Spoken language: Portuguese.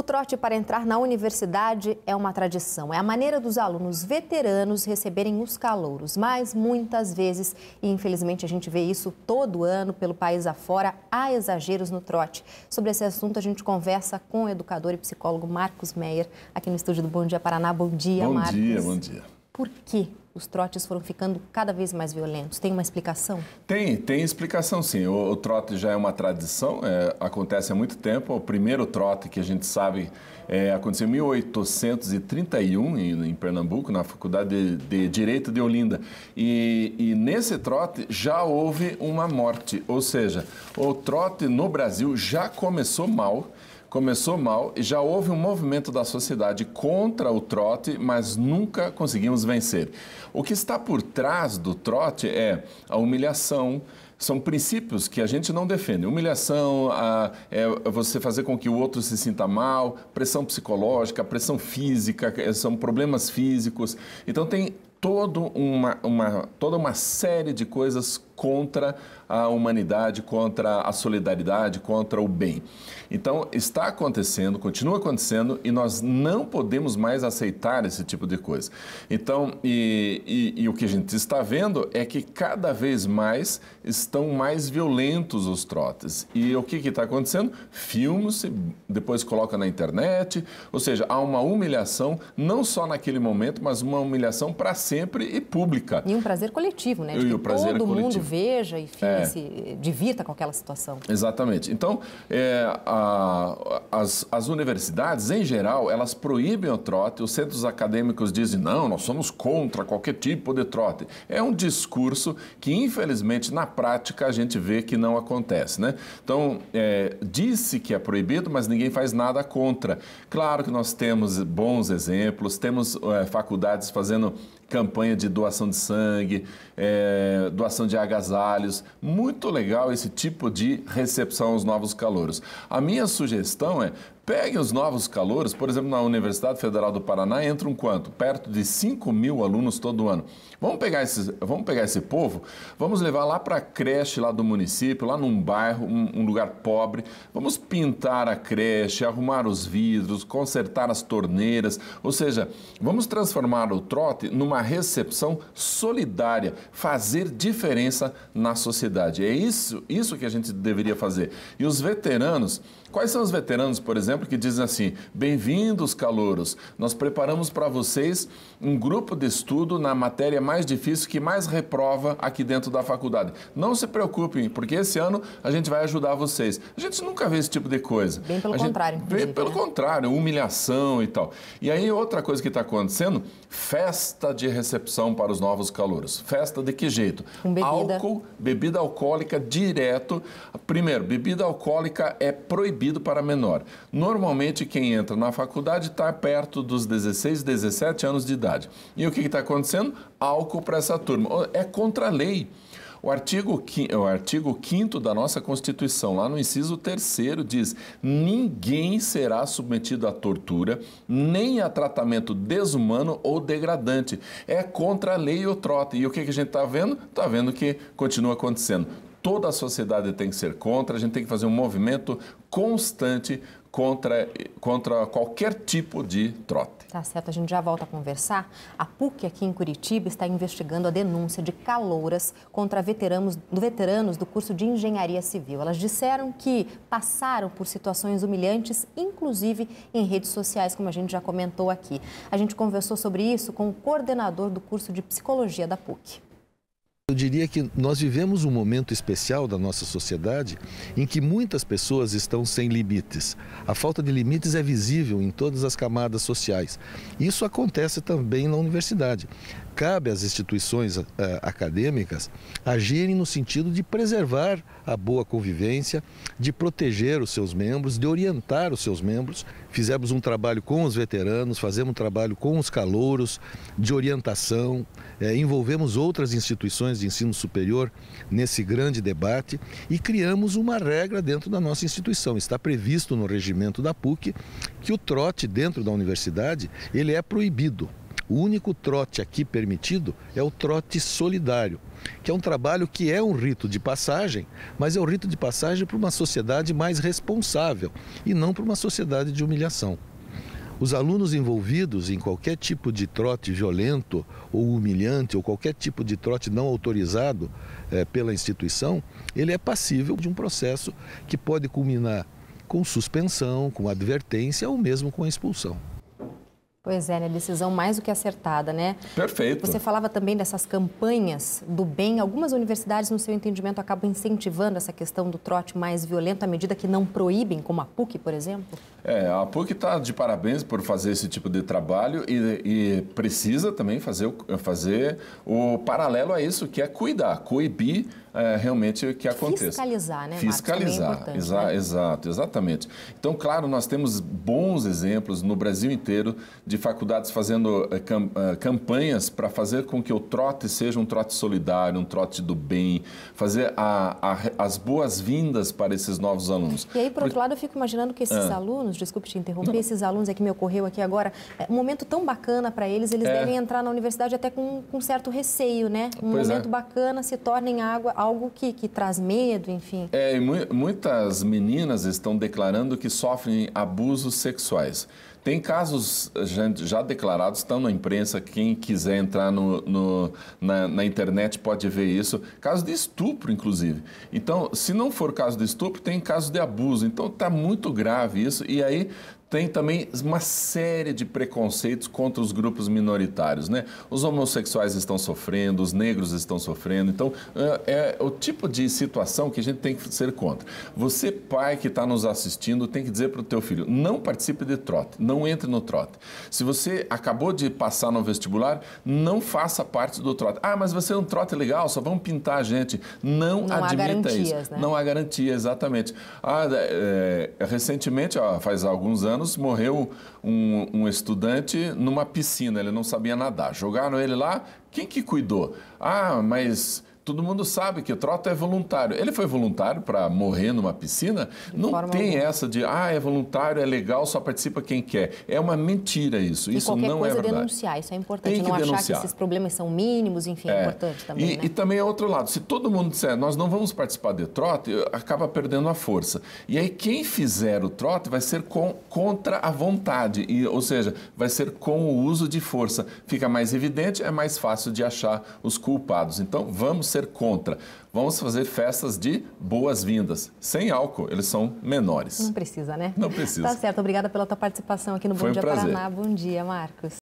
trote para entrar na universidade é uma tradição. É a maneira dos alunos veteranos receberem os calouros. Mas muitas vezes, e infelizmente a gente vê isso todo ano pelo país afora, há exageros no trote. Sobre esse assunto a gente conversa com o educador e psicólogo Marcos Meyer, aqui no estúdio do Bom Dia Paraná. Bom dia, Marcos. Bom dia. Por que os trotes foram ficando cada vez mais violentos? Tem uma explicação? Tem explicação, sim. O trote já é uma tradição, acontece há muito tempo. O primeiro trote que a gente sabe aconteceu em 1831, em Pernambuco, na Faculdade de Direito de Olinda. E nesse trote já houve uma morte, ou seja, o trote no Brasil já começou mal e já houve um movimento da sociedade contra o trote, mas nunca conseguimos vencer. O que está por trás do trote é a humilhação. São princípios que a gente não defende. Humilhação, é você fazer com que o outro se sinta mal, pressão psicológica, pressão física, são problemas físicos. Então tem toda uma série de coisas contra a humanidade, contra a solidariedade, contra o bem. Então, está acontecendo, continua acontecendo e nós não podemos mais aceitar esse tipo de coisa. Então, e o que a gente está vendo é que cada vez mais estão mais violentos os trotes. E o que está acontecendo? Filma-se, depois coloca na internet, ou seja, há uma humilhação, não só naquele momento, mas uma humilhação para sempre e pública. E um prazer coletivo, né? De que todo mundo veja e se divirta com aquela situação. Exatamente. Então, as universidades, em geral, elas proíbem o trote. Os centros acadêmicos dizem, não, nós somos contra qualquer tipo de trote. É um discurso que, infelizmente, na prática, a gente vê que não acontece, né? Então, disse que é proibido, mas ninguém faz nada contra. Claro que nós temos bons exemplos, temos faculdades fazendo campanha de doação de sangue, doação de agasalhos. Muito legal esse tipo de recepção aos novos calouros. A minha sugestão é, peguem os novos calouros, por exemplo, na Universidade Federal do Paraná entram quanto? Perto de 5.000 alunos todo ano. Vamos pegar esse povo, vamos levar lá para a creche lá do município, lá num bairro, um lugar pobre. Vamos pintar a creche, arrumar os vidros, consertar as torneiras. Ou seja, vamos transformar o trote numa recepção solidária, fazer diferença na sociedade. É isso que a gente deveria fazer. E os veteranos, quais são os veteranos, por exemplo, que dizem assim, bem-vindos, calouros, nós preparamos para vocês um grupo de estudo na matéria mais difícil, que mais reprova aqui dentro da faculdade. Não se preocupem, porque esse ano a gente vai ajudar vocês. A gente nunca vê esse tipo de coisa. Bem pelo contrário, inclusive. Pelo contrário, humilhação e tal. E aí outra coisa que está acontecendo, festa de recepção para os novos calouros. Festa de que jeito? Com bebida. Álcool, bebida alcoólica direto. Primeiro, bebida alcoólica é proibido para menor. Normalmente quem entra na faculdade está perto dos 16, 17 anos de idade. E o que está acontecendo? Álcool para essa turma. É contra a lei. O artigo 5º da nossa Constituição, lá no inciso 3º, diz: ninguém será submetido à tortura, nem a tratamento desumano ou degradante. É contra a lei o trote. E o que a gente está vendo? Está vendo que continua acontecendo. Toda a sociedade tem que ser contra, a gente tem que fazer um movimento constante contra qualquer tipo de trote. Tá certo, a gente já volta a conversar. A PUC aqui em Curitiba está investigando a denúncia de calouras contra veteranos do curso de Engenharia Civil. Elas disseram que passaram por situações humilhantes, inclusive em redes sociais, como a gente já comentou aqui. A gente conversou sobre isso com o coordenador do curso de Psicologia da PUC. Eu diria que nós vivemos um momento especial da nossa sociedade em que muitas pessoas estão sem limites. A falta de limites é visível em todas as camadas sociais. Isso acontece também na universidade. Cabe às instituições acadêmicas agirem no sentido de preservar a boa convivência, de proteger os seus membros, de orientar os seus membros. Fizemos um trabalho com os veteranos, fazemos um trabalho com os calouros, de orientação, envolvemos outras instituições de ensino superior nesse grande debate e criamos uma regra dentro da nossa instituição. Está previsto no regimento da PUC que o trote dentro da universidade ele é proibido. O único trote aqui permitido é o trote solidário, que é um trabalho que é um rito de passagem, mas é um rito de passagem para uma sociedade mais responsável e não para uma sociedade de humilhação. Os alunos envolvidos em qualquer tipo de trote violento ou humilhante ou qualquer tipo de trote não autorizado pela instituição, ele é passível de um processo que pode culminar com suspensão, com advertência ou mesmo com a expulsão. Pois é, né? Decisão mais do que acertada, né? Perfeito. Você falava também dessas campanhas do bem. Algumas universidades, no seu entendimento, acabam incentivando essa questão do trote mais violento à medida que não proíbem, como a PUC, por exemplo? A PUC está de parabéns por fazer esse tipo de trabalho e precisa também fazer o paralelo a isso, que é cuidar, coibir realmente o que acontece. Fiscalizar, né, Marcos? Fiscalizar, Também é importante, né? Exato, exatamente. Então, claro, nós temos bons exemplos no Brasil inteiro de faculdades fazendo campanhas para fazer com que o trote seja um trote solidário, um trote do bem, fazer as boas-vindas para esses novos alunos. E aí, por outro lado, eu fico imaginando que esses alunos, desculpe te interromper, esses alunos que me ocorreu aqui agora, um momento tão bacana para eles, devem entrar na universidade até com certo receio, né? Um momento bacana se torna em algo que traz medo, enfim. E muitas meninas estão declarando que sofrem abusos sexuais. Tem casos já declarados, estão na imprensa, quem quiser entrar na internet pode ver isso, casos de estupro, inclusive. Então, se não for caso de estupro, tem casos de abuso. Então, está muito grave isso. E aí tem também uma série de preconceitos contra os grupos minoritários, né? Os homossexuais estão sofrendo, os negros estão sofrendo. Então, é o tipo de situação que a gente tem que ser contra. Você, pai que está nos assistindo, tem que dizer para o teu filho, não participe de trote, não entre no trote. Se você acabou de passar no vestibular, não faça parte do trote. Ah, mas vai ser um trote legal, só vão pintar a gente. Não admita isso. Né? Não há garantia, exatamente. Recentemente, faz alguns anos, morreu um estudante numa piscina, ele não sabia nadar. Jogaram ele lá, quem que cuidou? Mas todo mundo sabe que o trote é voluntário. Ele foi voluntário para morrer numa piscina? Não tem essa de, é voluntário, é legal, só participa quem quer. É uma mentira isso. Isso não é verdade. Qualquer coisa denunciar, isso é importante. Não achar que esses problemas são mínimos, enfim, é importante também, né? E também é outro lado. Se todo mundo disser, nós não vamos participar de trote, acaba perdendo a força. E aí quem fizer o trote vai ser contra a vontade, ou seja, vai ser com o uso de força. Fica mais evidente, é mais fácil de achar os culpados. Então, vamos ser contra. Vamos fazer festas de boas-vindas. Sem álcool, eles são menores. Não precisa, né? Não precisa. Tá certo. Obrigada pela tua participação aqui no Bom Dia Paraná. Bom dia, Marcos.